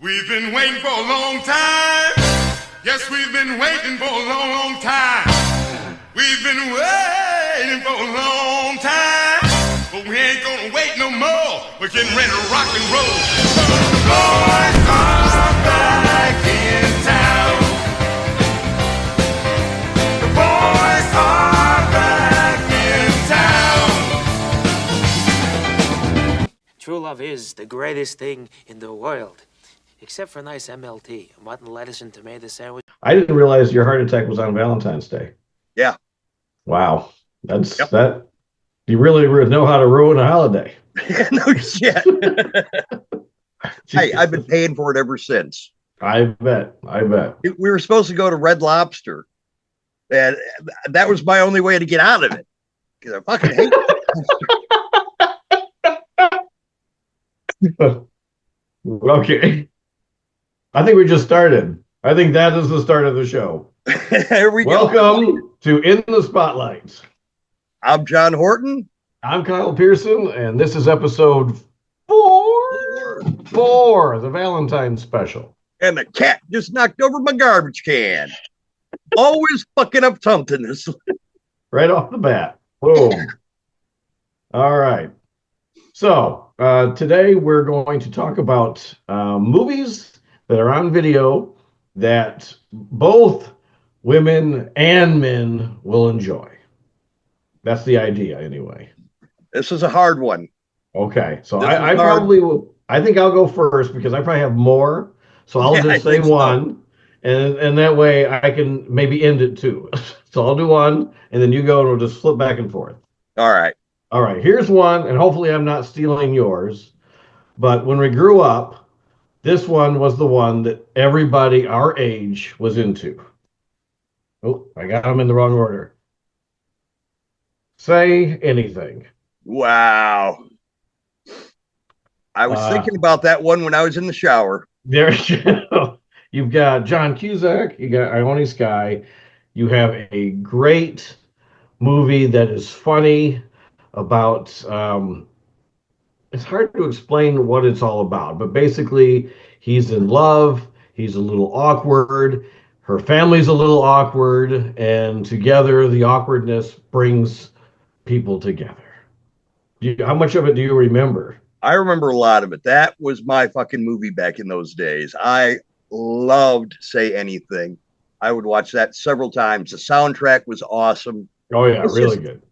We've been waiting for a long time. Yes, we've been waiting for a long, long time. We've been waiting for a long time. But we ain't gonna wait no more. We're getting ready to rock and roll. The boys are back in town. The boys are back in town. True love is the greatest thing in the world. Except for a nice MLT, a mutton, lettuce, and tomato sandwich. I didn't realize your heart attack was on Valentine's Day. Yeah. Wow. That. You really know how to ruin a holiday. No shit. Hey, I've been paying for it ever since. I bet. We were supposed to go to Red Lobster, and that was my only way to get out of it. Because I fucking hate it. Okay. I think we just started. I think that is the start of the show. Here we go. Welcome to In the Spotlight. I'm John Horton. I'm Kyle Pierson, and this is episode 4, the Valentine special. And the cat just knocked over my garbage can. Always fucking up something. Right off the bat. Boom. All right. So today we're going to talk about movies that are on video that both women and men will enjoy. That's the idea, anyway. This is a hard one. Okay, so I probably will. I think I'll go first because I probably have more. So I'll just say one, and that way I can maybe end it too. So I'll do one, and then you go, and we'll just flip back and forth. All right. All right, here's one, and hopefully I'm not stealing yours. But when we grew up, this one was the one that everybody our age was into. Oh, I got them in the wrong order. Say anything. Wow. I was thinking about that one when I was in the shower. There you go. You've got John Cusack, you got Ione Skye. You have a great movie that is funny about it's hard to explain what it's all about, but basically he's in love, he's a little awkward, her family's a little awkward, and together the awkwardness brings people together. How much of it do you remember? I remember a lot of it. That was my fucking movie back in those days. I loved Say Anything. I would watch that several times. The soundtrack was awesome. Oh yeah, really good.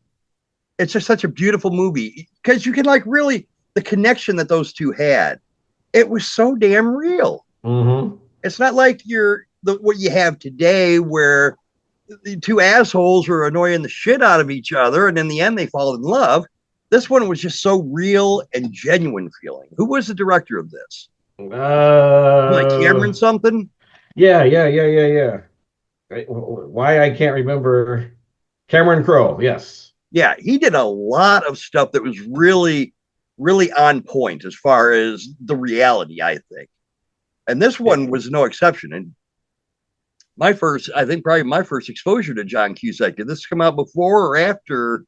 It's just such a beautiful movie because you can really the connection that those two had. It was so damn real. Mm-hmm. It's not like what you have today where the two assholes are annoying the shit out of each other and in the end they fall in love. This one was just so real and genuine feeling. Who was the director of this? Like Cameron something? Yeah. Why I can't remember. Cameron Crowe, yes. Yeah, he did a lot of stuff that was really, really on point as far as the reality, I think. And this one was no exception. And probably my first exposure to John Cusack, did this come out before or after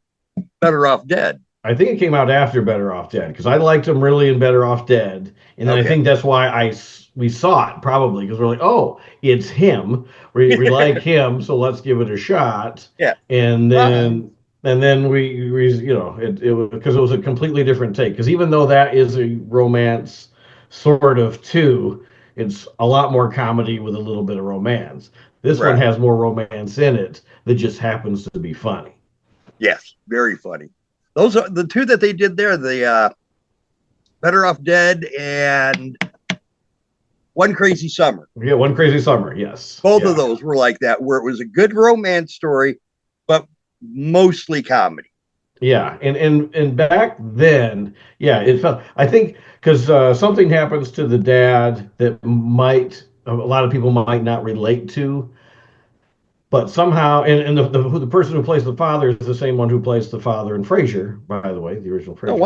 Better Off Dead? I think it came out after Better Off Dead because I liked him really in Better Off Dead. And then I think that's why we saw it probably because we're like, oh, it's him. We like him, so let's give it a shot. Yeah. And then we it was because it was a completely different take. Because even though that is a romance sort of too, it's a lot more comedy with a little bit of romance. This one has more romance in it that just happens to be funny. Yes, very funny. Those are the two that they did there, the Better Off Dead and One Crazy Summer. Yeah, One Crazy Summer, yes. Both of those were like that, where it was a good romance story, but mostly comedy. Yeah, and back then, it felt, I think, because something happens to the dad that a lot of people might not relate to. But somehow, and the person who plays the father is the same one who plays the father in Frasier, by the way, the original Frasier. Oh,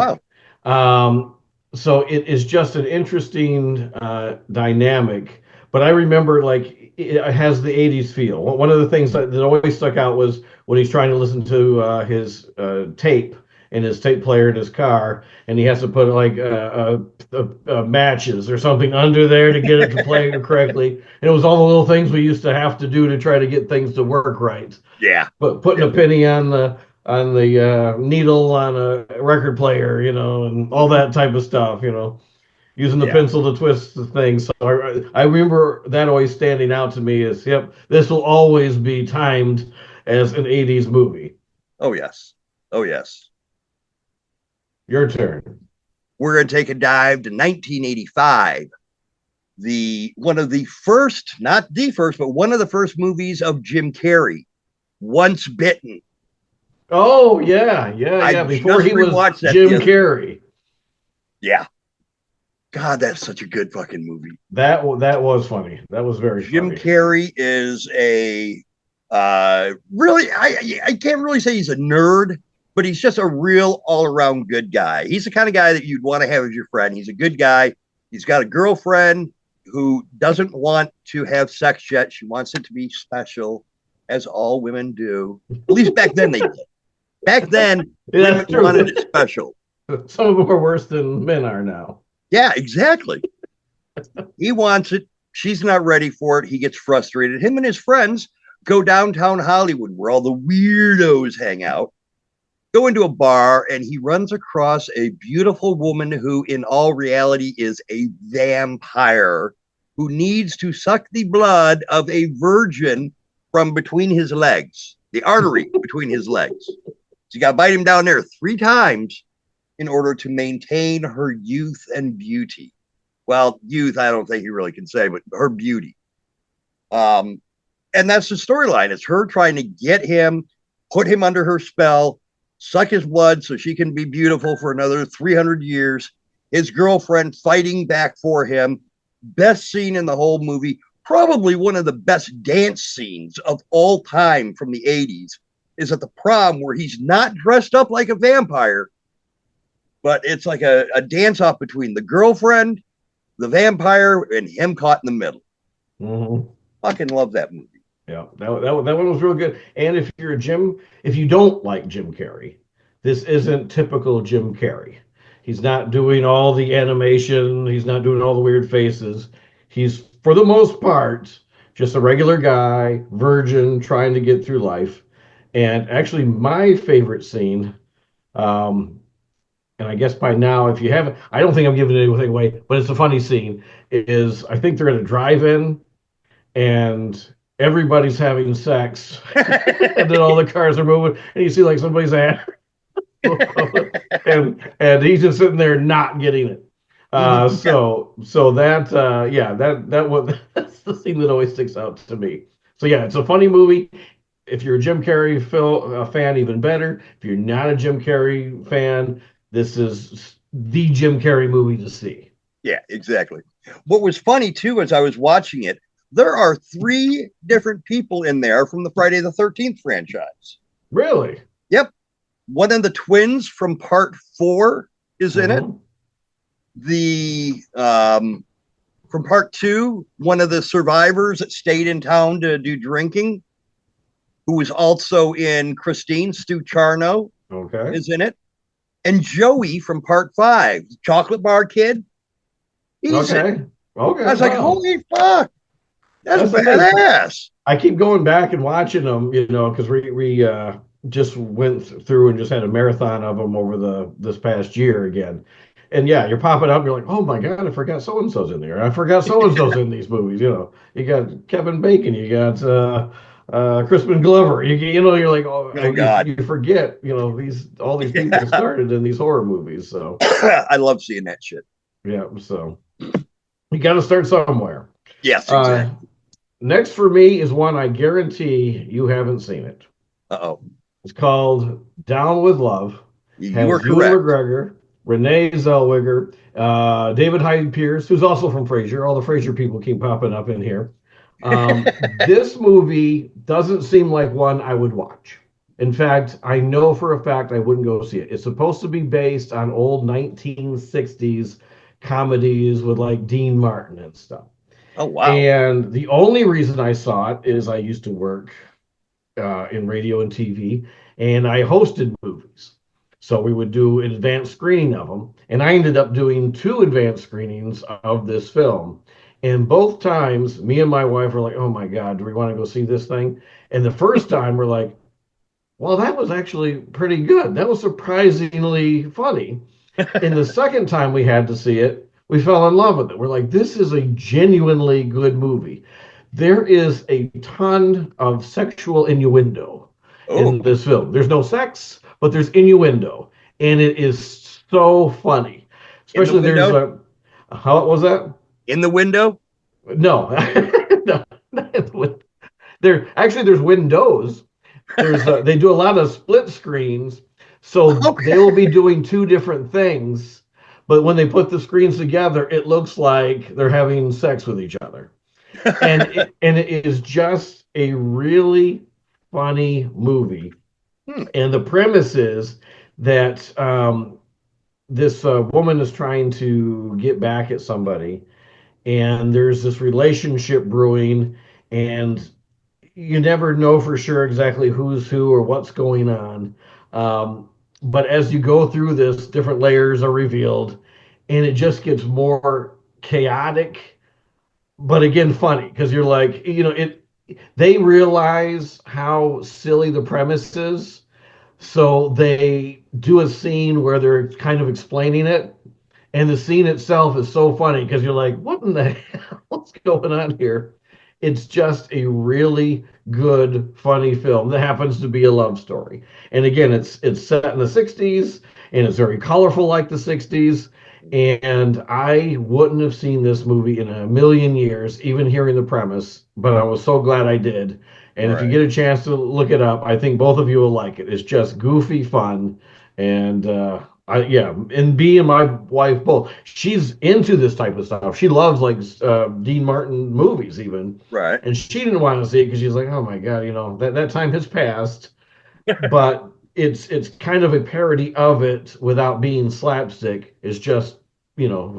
wow. So it is just an interesting dynamic. But I remember, it has the 80s feel. One of the things that always stuck out was when he's trying to listen to his tape, and his tape player in his car, and he has to put like matches or something under there to get it to play correctly. And it was all the little things we used to have to do to try to get things to work right. Yeah. But putting a penny on the needle on a record player, and all that type of stuff, using the pencil to twist the thing. So I remember that always standing out to me as, yep, this will always be timed as an 80s movie. Oh, yes. Oh, yes. Your turn. We're going to take a dive to 1985. One of the first, not the first, but one of the first movies of Jim Carrey, Once Bitten. Oh, yeah. Before he was Jim Carrey. Yeah. God, that's such a good fucking movie. That was funny. That was very Jim funny. Carrey is a really, I can't really say he's a nerd, but he's just a real all-around good guy. He's the kind of guy that you'd want to have as your friend. He's a good guy. He's got a girlfriend who doesn't want to have sex yet. She wants it to be special, as all women do. At least back then they did. Back then, women wanted it special. Some of them are worse than men are now. Yeah, exactly. He wants it. She's not ready for it. He gets frustrated. Him and his friends go downtown Hollywood, where all the weirdos hang out, go into a bar, and he runs across a beautiful woman who, in all reality, is a vampire who needs to suck the blood of a virgin from between his legs, the artery between his legs. So you got to bite him down there 3 times in order to maintain her youth and beauty. Well, youth, I don't think you really can say, but her beauty. And that's the storyline. It's her trying to get him, put him under her spell, suck his blood so she can be beautiful for another 300 years. His girlfriend fighting back for him. Best scene in the whole movie. Probably one of the best dance scenes of all time from the 80s is at the prom, where he's not dressed up like a vampire, but it's like a dance off between the girlfriend, the vampire, and him caught in the middle. Mm-hmm. Fucking love that movie. Yeah, that one was real good. And if you don't like Jim Carrey, this isn't typical Jim Carrey. He's not doing all the animation. He's not doing all the weird faces. He's, for the most part, just a regular guy, virgin, trying to get through life. And actually, my favorite scene, and I guess by now, if you haven't, I don't think I'm giving anything away, but it's a funny scene, is I think they're at a drive-in and everybody's having sex and then all the cars are moving and you see like somebody's hand and he's just sitting there not getting it. So that that's the scene that always sticks out to me. So yeah, it's a funny movie. If you're a Jim Carrey fan, even better. If you're not a Jim Carrey fan, this is the Jim Carrey movie to see. Yeah, exactly. What was funny too, as I was watching it, there are 3 different people in there from the Friday the 13th franchise. Really? Yep. One of the twins from part 4 is in it. From part 2, one of the survivors that stayed in town to do drinking, who was also in Christine, Stu Charno, is in it. And Joey from part 5, chocolate bar kid. He's in it. Okay. I was like, holy fuck. That's badass. I keep going back and watching them, because we just went through and just had a marathon of them over this past year again. And yeah, you're popping up, you're like, oh my God, I forgot so-and-so's in there. I forgot so-and-so's in these movies. You got Kevin Bacon, you got Crispin Glover. You're like, oh God. You forget, all these people started in these horror movies. So I love seeing that shit. Yeah, so you got to start somewhere. Yes, exactly. Next for me is one I guarantee you haven't seen it. Uh-oh. It's called Down with Love. You are correct. Ewan McGregor, Renee Zellweger, David Hyde Pierce, who's also from Frasier. All the Frasier people keep popping up in here. This movie doesn't seem like one I would watch. In fact, I know for a fact I wouldn't go see it. It's supposed to be based on old 1960s comedies with like Dean Martin and stuff. Oh, wow. And the only reason I saw it is I used to work in radio and TV, and I hosted movies. So we would do an advanced screening of them. And I ended up doing 2 advanced screenings of this film. And both times, me and my wife were like, oh my God, do we want to go see this thing? And the first time, we're like, well, that was actually pretty good. That was surprisingly funny. And the second time we had to see it, we fell in love with it. We're like, this is a genuinely good movie. There is a ton of sexual innuendo in this film. There's no sex, but there's innuendo, and it is so funny. Especially there's a how was that? In the window? No, no, there's windows. They do a lot of split screens, so they will be doing 2 different things. But when they put the screens together, it looks like they're having sex with each other, and it is just a really funny movie. And the premise is that this woman is trying to get back at somebody, and there's this relationship brewing, and you never know for sure exactly who's who or what's going on. But as you go through this, different layers are revealed, and it just gets more chaotic, but again, funny because you're like, they realize how silly the premise is. So they do a scene where they're kind of explaining it, and the scene itself is so funny because you're like, what in the hell? What's going on here? It's just a really good, funny film that happens to be a love story. And again, it's set in the 60s, and it's very colorful like the 60s. And I wouldn't have seen this movie in a million years, even hearing the premise, but I was so glad I did. And if you get a chance to look it up, I think both of you will like it. It's just goofy fun. And and me and my wife both. She's into this type of stuff. She loves like Dean Martin movies, even. Right. And she didn't want to see it because she's like, "Oh my God, that time has passed." But it's kind of a parody of it without being slapstick. It's just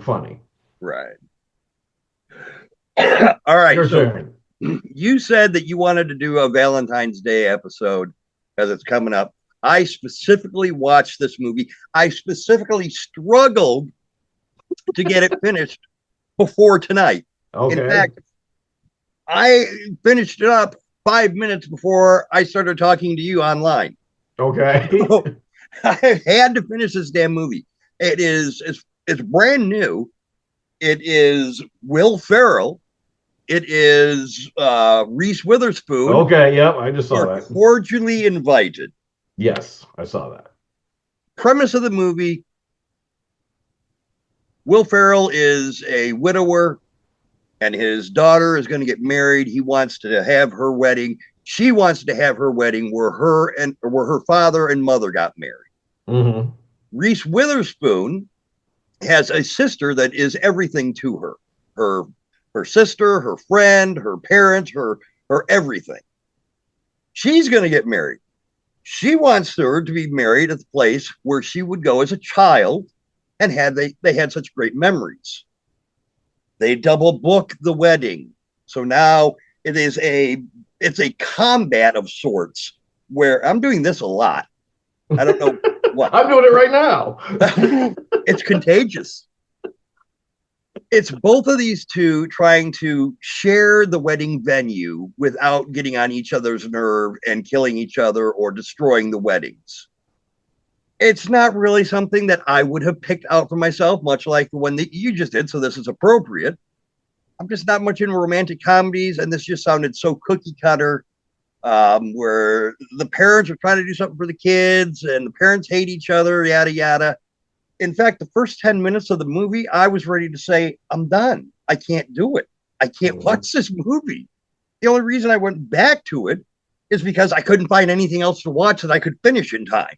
funny. Right. All right. Your So turn. you said that you wanted to do a Valentine's Day episode because it's coming up. I specifically watched this movie. I specifically struggled to get it finished before tonight. Okay. In fact, I finished it up 5 minutes before I started talking to you online. Okay. So I had to finish this damn movie. It's brand new. It is Will Ferrell. It is Reese Witherspoon. Okay, yep, I just saw that. Cordially invited. Yes, I saw that. Premise of the movie: Will Ferrell is a widower, and his daughter is going to get married. He wants to have her wedding. She wants to have her wedding where her father and mother got married. Mm-hmm. Reese Witherspoon has a sister that is everything to her. Her sister, her friend, her parents, her everything. She's going to get married. She wants her to be married at the place where she would go as a child, and they had such great memories. They double book the wedding. So now it's a combat of sorts where I'm doing this a lot. I don't know what. I'm doing it right now. It's contagious. It's both of these two trying to share the wedding venue without getting on each other's nerve and killing each other or destroying the weddings. It's not really something that I would have picked out for myself, much like the one that you just did, so this is appropriate. I'm just not much into romantic comedies, and this just sounded so cookie cutter, where the parents are trying to do something for the kids, and the parents hate each other, yada, yada. In fact, the first 10 minutes of the movie, I was ready to say, I'm done. I can't do it. I can't watch this movie. The only reason I went back to it is because I couldn't find anything else to watch that I could finish in time.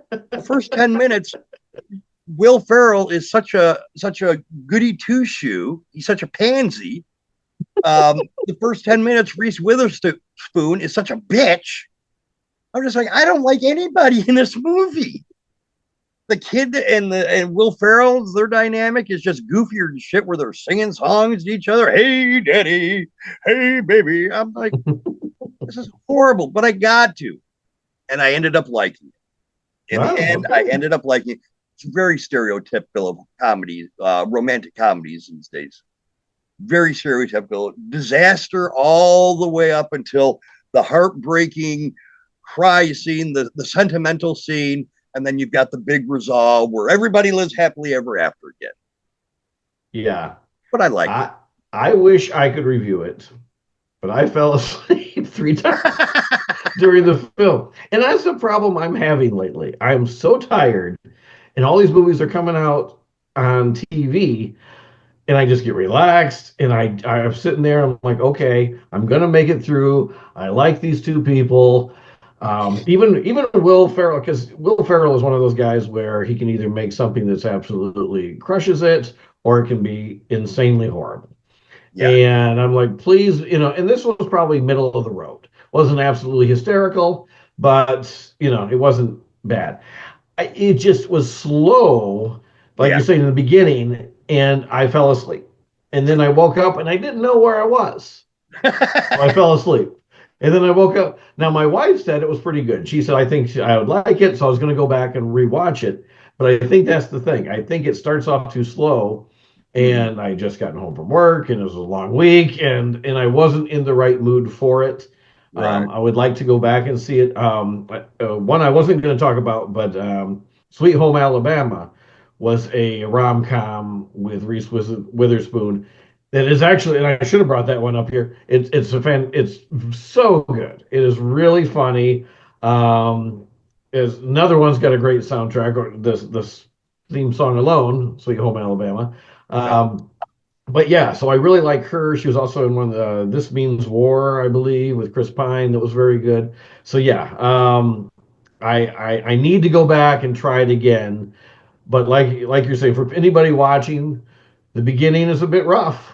The first 10 minutes, Will Ferrell is such a goody two-shoe. He's such a pansy. The first 10 minutes, Reese Witherspoon is such a bitch. I'm just like, I don't like anybody in this movie. The kid and Will Ferrell, their dynamic is just goofier than shit, where they're singing songs to each other. Hey, daddy. Hey, baby. I'm like, this is horrible, but I got to. And I ended up liking it. In the end, I ended up liking it. It's very stereotypical of comedies, romantic comedies these days. Very stereotypical. Disaster all the way up until the heartbreaking cry scene, the sentimental scene, and then you've got the big resolve where everybody lives happily ever after again. Yeah. But I like it. I wish I could review it, but I fell asleep 3 times during the film. And that's the problem I'm having lately. I'm so tired, and all these movies are coming out on TV, and I just get relaxed, and I'm sitting there, I'm like, okay, I'm gonna make it through. I like these two people. Even Will Ferrell, because Will Ferrell is one of those guys where he can either make something that's absolutely crushes it, or it can be insanely horrible. Yeah. And I'm like, please, and this was probably middle of the road. Wasn't absolutely hysterical, but it wasn't bad. It just was slow, like you're saying in the beginning, and I fell asleep. And then I woke up and I didn't know where I was. So I fell asleep. And then I woke up. Now, my wife said it was pretty good. She said, I think I would like it. So I was going to go back and rewatch it. But I think that's the thing. I think it starts off too slow. And I just gotten home from work, and it was a long week, and I wasn't in the right mood for it. Right. I would like to go back and see it. One I wasn't going to talk about, but Sweet Home Alabama was a rom-com with Reese Witherspoon that is actually, and I should have brought that one up here. It's so good. It is really funny. Is another one's got a great soundtrack. Or this theme song alone, Sweet Home Alabama. But yeah, so I really like her. She was also in one of the This Means War, I believe, with Chris Pine. That was very good. So yeah, I need to go back and try it again. But like you're saying, for anybody watching, the beginning is a bit rough.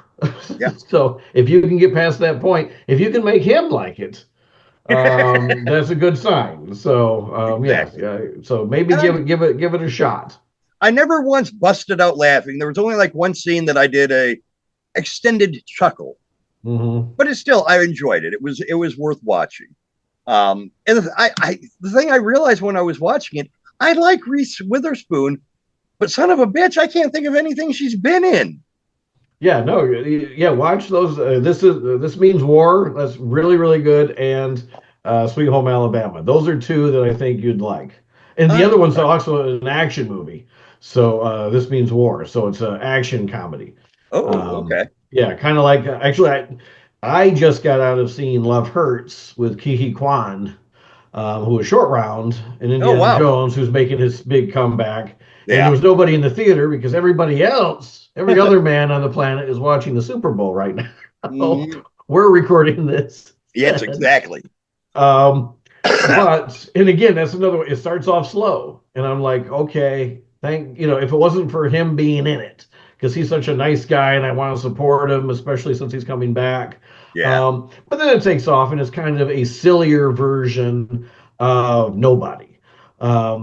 Yeah. So if you can get past that point, if you can make him like it, that's a good sign. So exactly. Yeah. So maybe give it a shot. I never once busted out laughing. There was only like one scene that I did a extended chuckle, but it's still, I enjoyed it. It was worth watching. And the thing I realized when I was watching it, I like Reese Witherspoon, but son of a bitch, I can't think of anything she's been in. Yeah, no, yeah, watch those. This Means War. That's really, really good. And Sweet Home Alabama. Those are two that I think you'd like. And the other one's also an action movie. So This Means War. So it's an action comedy. Oh, okay. Yeah, kind of like, actually, I just got out of seeing Love Hurts with Ke Quan, who was Short Round, and Indiana Jones, who's making his big comeback. Yeah. And there was nobody in the theater because everybody else, every other man on the planet is watching the Super Bowl right now. We're recording this. Yes, exactly. But, and again, that's another one. It starts off slow. And I'm like, okay, if it wasn't for him being in it, because he's such a nice guy and I want to support him, especially since he's coming back. Yeah. But then it takes off and it's kind of a sillier version of Nobody. A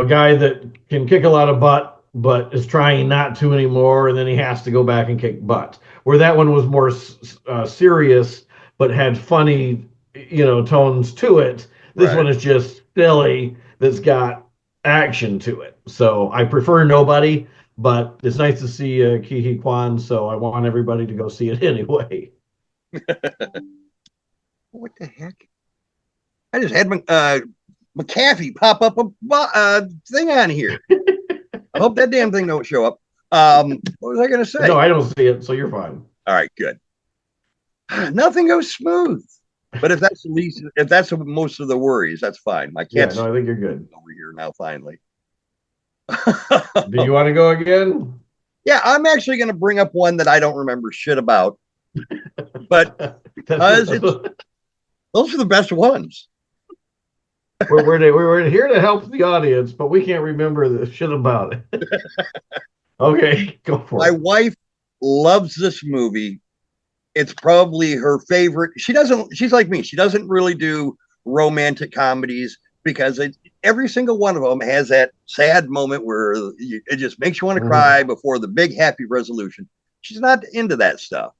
guy that can kick a lot of butt, but is trying not to anymore. And then he has to go back and kick butt. Where that one was more serious, but had funny, tones to it. This one is just silly that's got action to it. So I prefer Nobody, but it's nice to see Ke Quan, so I want everybody to go see it anyway. What the heck? I just had McAfee pop up a thing on here. I hope that damn thing don't show up. What was I going to say? No, I don't see it, so you're fine. All right, good. Nothing goes smooth. But if that's most of the worries, that's fine. My cat's I think you're good over here now. Finally. Do you want to go again? Yeah, I'm actually going to bring up one that I don't remember shit about, but because those are the best ones. We're here to help the audience, but we can't remember the shit about it. Okay, go for it. My wife loves this movie. It's probably her favorite. She's like me. She doesn't really do romantic comedies because every single one of them has that sad moment where it just makes you want to cry before the big happy resolution. She's not into that stuff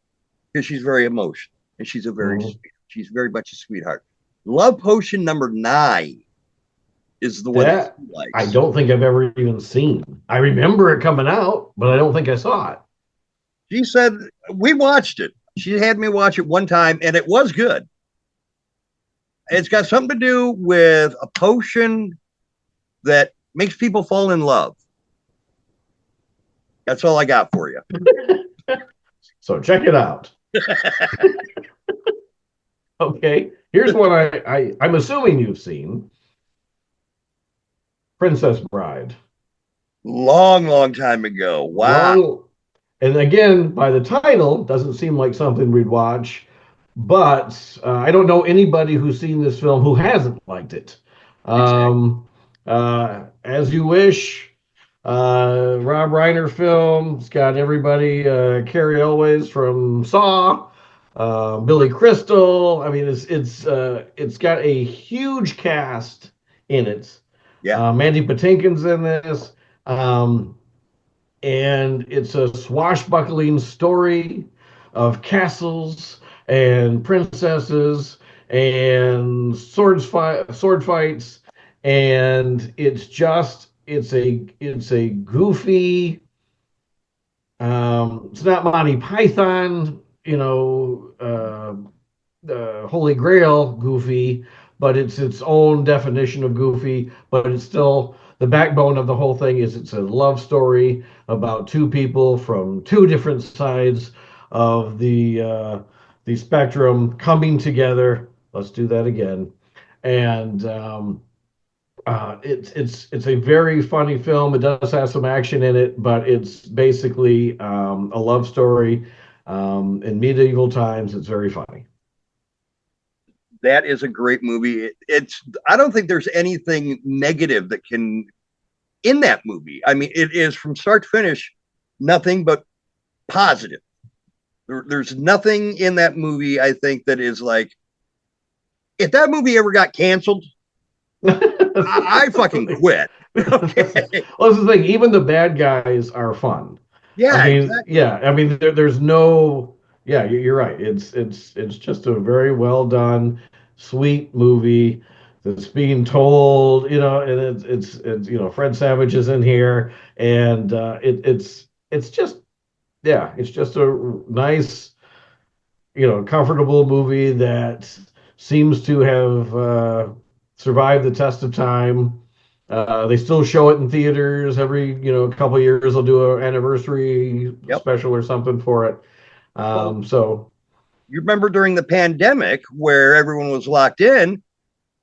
because she's very emotional and she's she's very much a sweetheart. Love Potion number 9 is the one that That she I likes. don't think I've ever even seen. I remember it coming out, but I don't think I saw it. She said we watched it. She had me watch it one time, and it was good. It's got something to do with a potion that makes people fall in love. That's all I got for you. So check it out. Okay, here's one I'm assuming you've seen: Princess Bride. Long, long time ago. Wow. Long, and again, by the title, doesn't seem like something we'd watch. But I don't know anybody who's seen this film who hasn't liked it. Exactly. As You Wish, Rob Reiner film. It's got everybody, Carrie Elways from Saw, Billy Crystal. I mean, it's got a huge cast in it. Yeah. Mandy Patinkin's in this. Um, and it's a swashbuckling story of castles and princesses and sword fights, and it's a goofy. It's not Monty Python, Holy Grail goofy, but it's its own definition of goofy. But it's still the backbone of the whole thing is it's a love story about two people from two different sides of the spectrum coming together. Let's do that again, and it's a very funny film. It does have some action in it, but it's basically a love story in medieval times. It's very funny. That is a great movie. It's I don't think there's anything negative that can in that movie. I mean, it is from start to finish nothing but positive. There's nothing in that movie I think that is like if that movie ever got canceled, I fucking quit. Okay. Well, that's the thing. Even the bad guys are fun. I Yeah, mean, exactly. yeah. I mean, there's no. Yeah, you're right. It's just a very well done, sweet movie that's being told. And it's Fred Savage is in here, and it's just it's just a nice comfortable movie that seems to have survived the test of time. They still show it in theaters every couple of years. They'll do an anniversary Yep. special or something for it. Well, So you remember during the pandemic where everyone was locked in,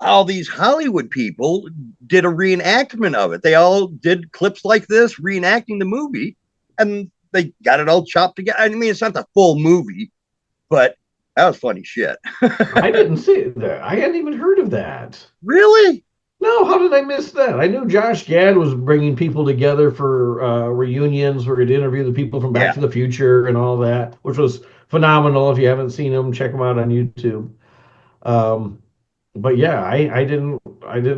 all these Hollywood people did a reenactment of it. They all did clips like this, reenacting the movie, and they got it all chopped together. I mean, it's not the full movie, but that was funny shit. I didn't see that. I hadn't even heard of that. Really? No, how did I miss that? I knew Josh Gad was bringing people together for reunions where he'd interview the people from Back Yeah. to the Future and all that, which was phenomenal. If you haven't seen them, check them out on YouTube. Um, but yeah, I didn't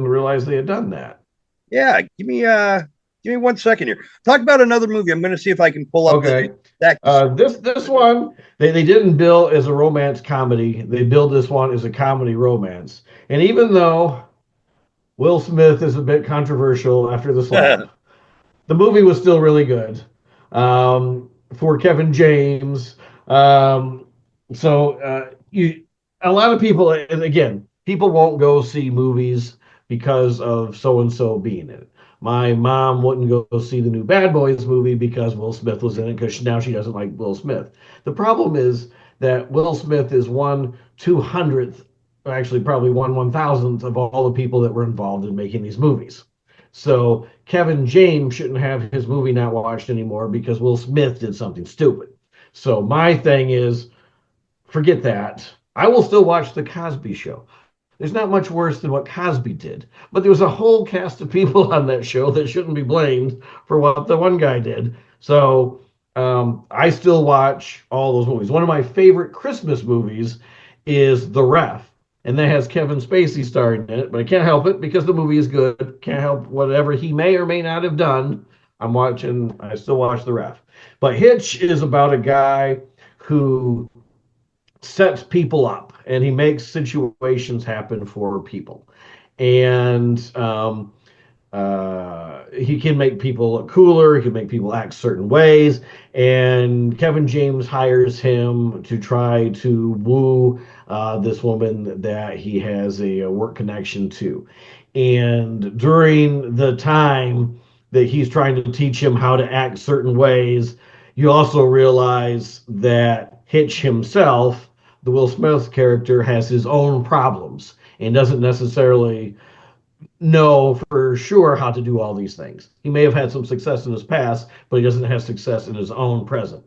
realize they had done that. Yeah. Give me 1 second here. Talk about another movie. I'm going to see if I can pull up the Okay. exact. This one they didn't bill as a romance comedy. They billed this one as a comedy romance. And even though Will Smith is a bit controversial after the slap, the movie was still really good for Kevin James. Um, you a lot of people, and again, people won't go see movies because of so and so being in it. My mom wouldn't go see the new Bad Boys movie because Will Smith was in it because now she doesn't like Will Smith. The problem is that Will Smith is 1/200th, actually probably 1/1000th of all the people that were involved in making these movies. So Kevin James shouldn't have his movie not watched anymore because Will Smith did something stupid. So my thing is, forget that. I will still watch The Cosby Show. There's not much worse than what Cosby did, but there was a whole cast of people on that show that shouldn't be blamed for what the one guy did. So I still watch all those movies. One of my favorite Christmas movies is The Ref, and that has Kevin Spacey starring in it, but I can't help it because the movie is good. Can't help whatever he may or may not have done. I still watch The Ref. But Hitch is about a guy who sets people up and he makes situations happen for people. and he can make people look cooler. He can make people act certain ways. And Kevin James hires him to try to woo this woman that he has a work connection to. And during the time that he's trying to teach him how to act certain ways, you also realize that Hitch himself, the Will Smith character, has his own problems and doesn't necessarily know for sure how to do all these things. He may have had some success in his past, but he doesn't have success in his own present.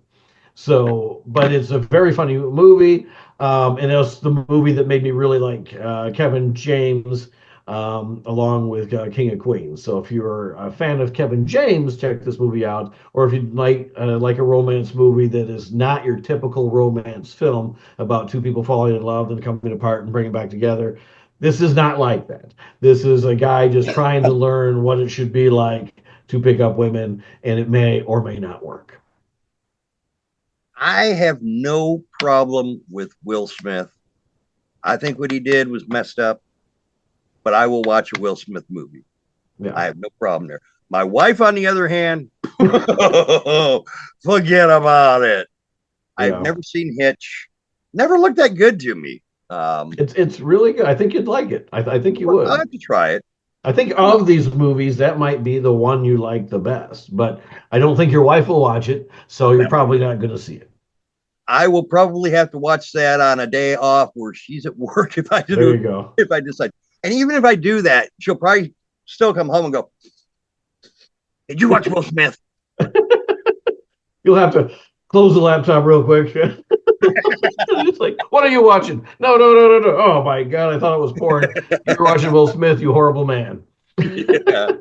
So, but it's a very funny movie, and it was the movie that made me really like Kevin James, along with King of Queens. So, if you're a fan of Kevin James, check this movie out. Or if you'd like a romance movie that is not your typical romance film about two people falling in love and coming apart and bringing back together, this is not like that. This is a guy just trying to learn what it should be like to pick up women, and it may or may not work. I have no problem with Will Smith. I think what he did was messed up, but I will watch a Will Smith movie. Yeah. I have no problem there. My wife, on the other hand, forget about it. I've never seen Hitch. Never looked that good to me. It's really good. I think you'd like it. I think you would. I'll have to try it. I think of these movies, that might be the one you like the best, but I don't think your wife will watch it, so you're probably not going to see it. I will probably have to watch that on a day off where she's at work if I do. There you go. If I decide. And even if I do that, she'll probably still come home and go, "Did you watch Will Smith?" You'll have to close the laptop real quick. It's like, what are you watching? No. Oh my God, I thought it was porn. You're watching Will Smith, you horrible man. Yeah.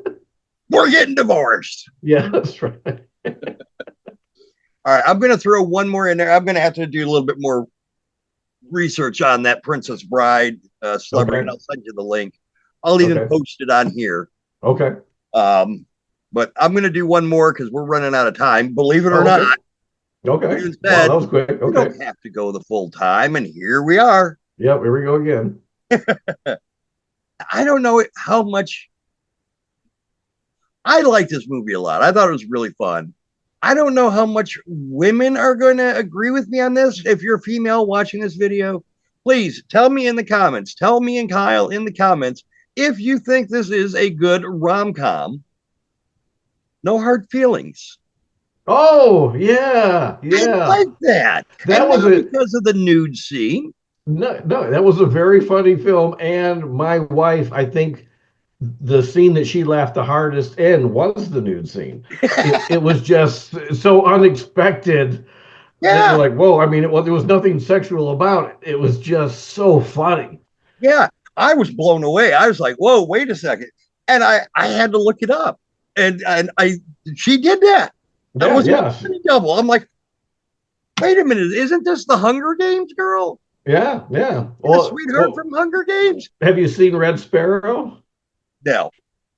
We're getting divorced. Yeah, that's right. All right, I'm going to throw one more in there. I'm going to have to do a little bit more research on that Princess Bride celebrity, and I'll send you the link. I'll even post it on here. Okay. But I'm going to do one more because we're running out of time. Believe it or not. Okay. Instead, wow, that was quick. Okay. We don't have to go the full time, and here we are. Yep, here we go again. I don't know how much. I like this movie a lot. I thought it was really fun. I don't know how much women are going to agree with me on this. If you're a female watching this video, please tell me in the comments. Tell me and Kyle in the comments if you think this is a good rom-com. No hard feelings. Oh, yeah. I like that. That was because of the nude scene. No, that was a very funny film. And my wife, I think the scene that she laughed the hardest in was the nude scene. It was just so unexpected. Yeah. You're like, whoa, I mean, there was nothing sexual about it. It was just so funny. Yeah, I was blown away. I was like, whoa, wait a second. And I had to look it up. And she did that. That was a double. I'm like, wait a minute, isn't this the Hunger Games girl? Yeah. Well, sweetheart from Hunger Games. Have you seen Red Sparrow?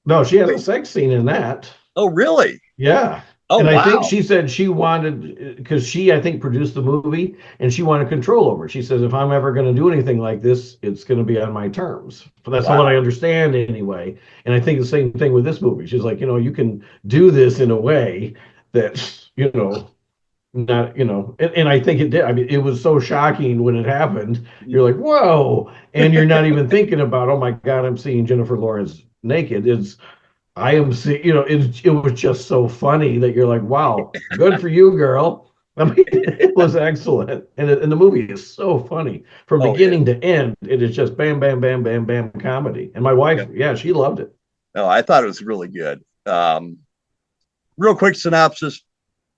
No, she has a sex scene in that. Oh, really? Yeah. Oh, and wow. I think she said she wanted, because she, I think, produced the movie, and she wanted control over it. She says, if I'm ever going to do anything like this, it's going to be on my terms. But that's what I understand anyway. And I think the same thing with this movie. She's like, you can do this in a way that, not, and I think it did. I mean, it was so shocking when it happened. You're like, whoa. And you're not even thinking about, oh my God, I'm seeing Jennifer Lawrence naked. I am seeing, it was just so funny that you're like, wow, good for you, girl. I mean, it was excellent. And the movie is so funny from beginning to end. It is just bam, bam, bam, bam, bam comedy. And my wife, she loved it. No, I thought it was really good. Real quick synopsis.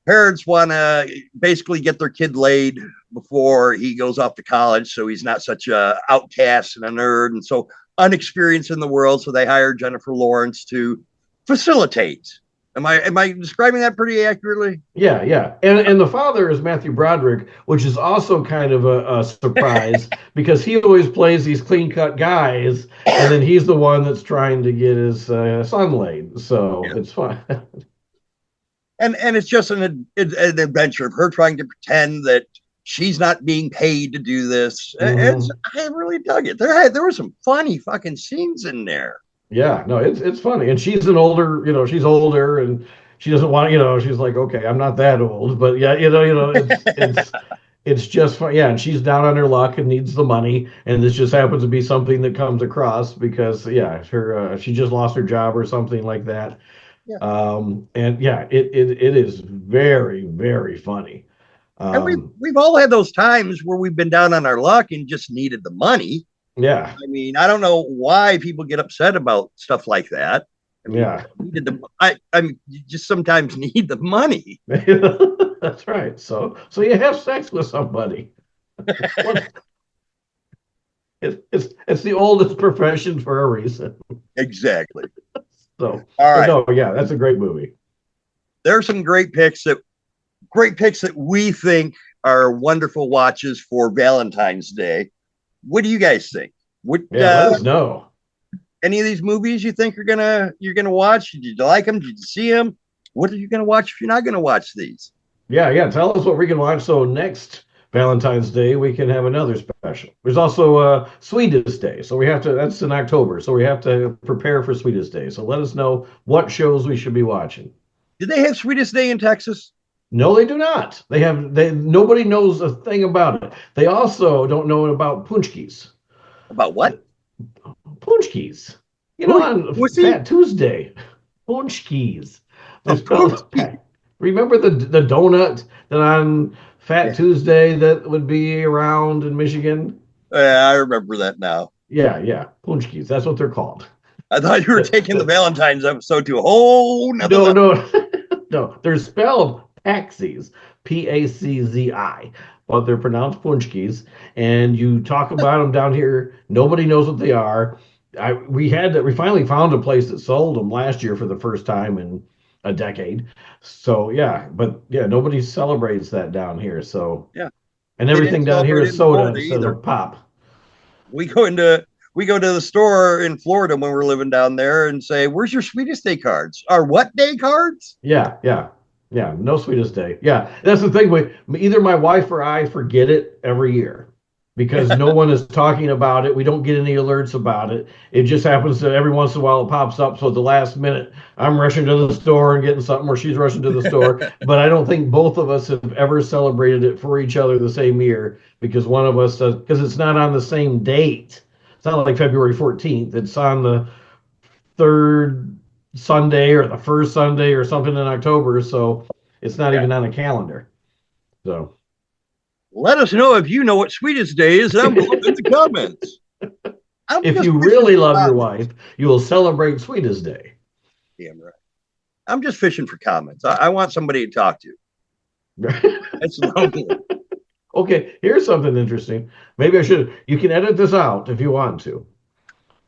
Parents want to basically get their kid laid before he goes off to college, so he's not such a outcast and a nerd and so unexperienced in the world. So they hire Jennifer Lawrence to facilitate. Am I describing that pretty accurately? Yeah. And the father is Matthew Broderick, which is also kind of a surprise because he always plays these clean-cut guys, and then he's the one that's trying to get his son laid. So it's fun. And it's just an adventure of her trying to pretend that she's not being paid to do this. Mhm. I really dug it. There were some funny fucking scenes in there. Yeah, no, it's funny, and she's an older, she's older, and she doesn't want, she's like, okay, I'm not that old, but yeah, it's just fun. Yeah, and she's down on her luck and needs the money, and this just happens to be something that comes across because yeah, she just lost her job or something like that. Yeah. And yeah, it is very, very funny. And we've all had those times where we've been down on our luck and just needed the money. Yeah. I mean, I don't know why people get upset about stuff like that. I mean, Yeah. I mean, you just sometimes need the money. That's right. So you have sex with somebody. It's the oldest profession for a reason. Exactly. So all right. No, yeah, that's a great movie. There's some great picks that we think are wonderful watches for Valentine's Day. What do you guys think? Let us know. Any of these movies you think you're gonna watch? Did you like them? Did you see them? What are you gonna watch if you're not gonna watch these? Yeah. Tell us what we can watch. So next Valentine's Day we can have another special. There's also Sweetest Day. So that's in October. So we have to prepare for Sweetest Day. So let us know what shows we should be watching. Do they have Sweetest Day in Texas? No, they do not. Nobody knows a thing about it. They also don't know about punchkis. About what? Punchkis. On Fat Tuesday. Punchkis. Remember the donut that on Fat Tuesday that would be around in Michigan? I remember that now. Yeah. Punchkis. That's what they're called. I thought you were taking the Valentine's episode to a whole nother level. No. They're spelled Paxis, Paczi, but they're pronounced punchkis. And you talk about them down here. Nobody knows what they are. We finally found a place that sold them last year for the first time in a decade. So nobody celebrates that down here. So yeah, and everything down here is soda instead of pop. We go to the store in Florida when we're living down there and say, "Where's your Sweetest Day cards? Our what day cards?" Yeah. No Sweetest Day. Yeah, that's the thing. Either my wife or I forget it every year because no one is talking about it. We don't get any alerts about it. It just happens that every once in a while it pops up. So at the last minute, I'm rushing to the store and getting something, or she's rushing to the store. But I don't think both of us have ever celebrated it for each other the same year because one of us does, because it's not on the same date. It's not like February 14th. It's on the third Sunday or the first Sunday or something in October, so it's not even on a calendar. So let us know if you know what Sweetest Day is, and I'm going in the comments. If you really love your wife, you will celebrate Sweetest Day. Damn right. I'm just fishing for comments. I want somebody to talk to. That's lonely. Okay, here's something interesting. Maybe I should. You can edit this out if you want to.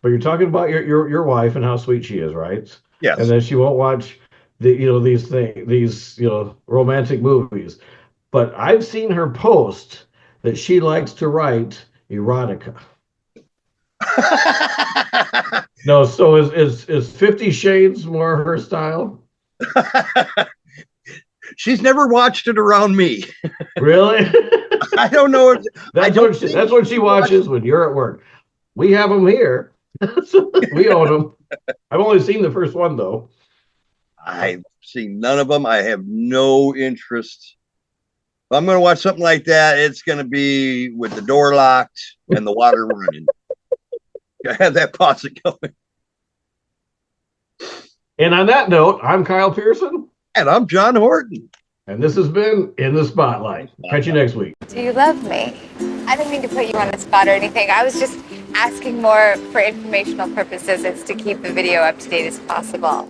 But you're talking about your wife and how sweet she is, right? Yes. And then she won't watch these romantic movies. But I've seen her post that she likes to write erotica. No, so is 50 Shades more her style? She's never watched it around me. Really? I don't know if that's what she watches when you're at work. We have them here. We own them. I've only seen the first one though. I've seen none of them. I have no interest. If I'm going to watch something like that, it's going to be with the door locked and the water running. I have that faucet going. And on that note, I'm Kyle Pierson. And I'm John Horton. And this has been In the Spotlight. Catch you next week. Do you love me? I didn't mean to put you on the spot or anything. I was just asking more for informational purposes as to keep the video up to date as possible.